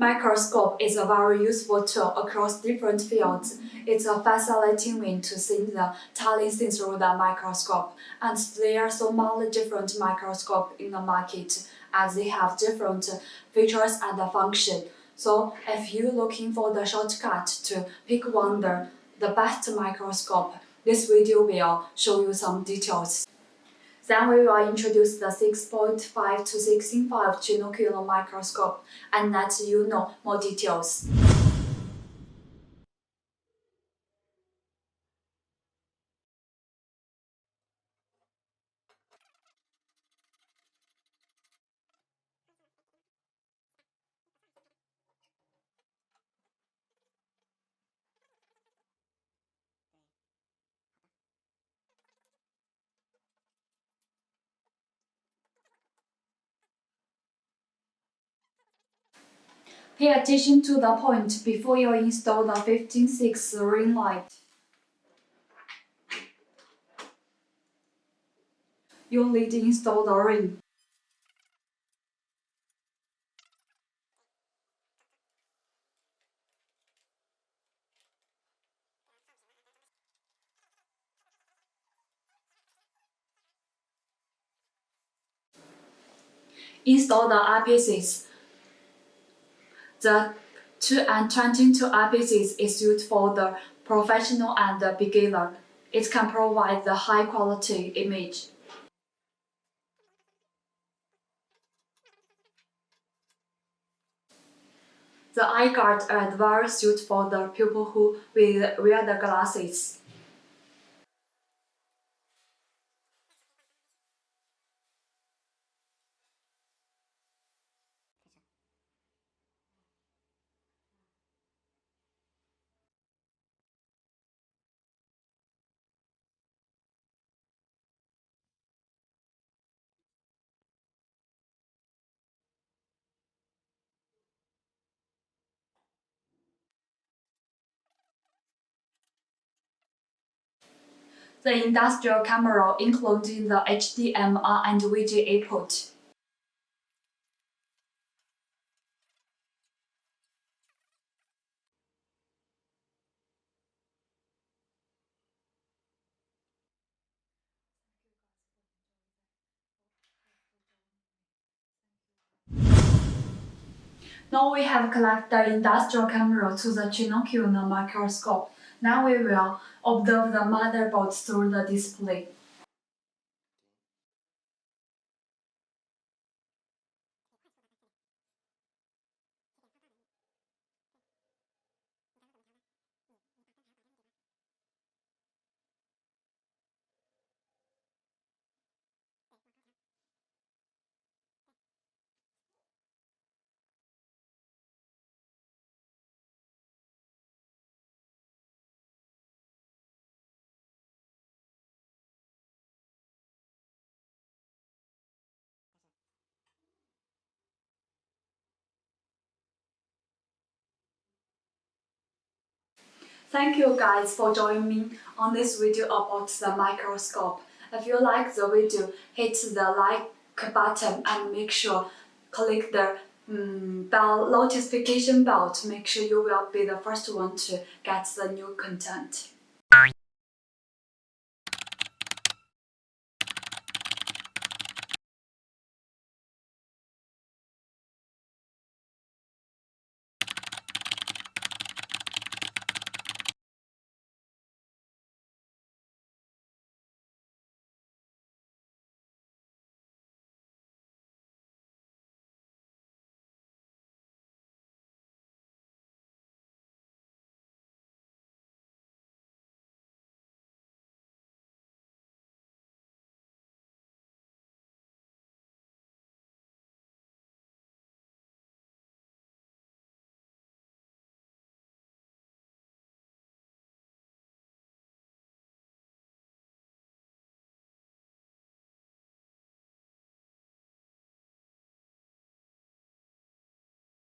Microscope is a very useful tool across different fields. It's a fascinating way to see the tiny things through the microscope, and there are so many different microscopes in the market, as they have different features and function. So, if you're looking for the shortcut to pick one the best microscope, this video will show you some details. Then we will introduce the 6.5 to 16.5 Trinocular microscope and let you know more details. Pay attention to the point before you install the 15.6 ring light. You need to install the ring. Install the eyepieces. The 2 and 22 eyepieces is used for the professional and the beginner. It can provide the high quality image. The eye guards are very suited for the people who will wear the glasses. The industrial camera including the HDMI and VGA port. Now we have connected the industrial camera to the Trinocular microscope. Now we will observe the motherboard through the display. Thank you guys for joining me on this video about the microscope. If you like the video, hit the like button and make sure click the bell notification bell to make sure you will be the first one to get the new content.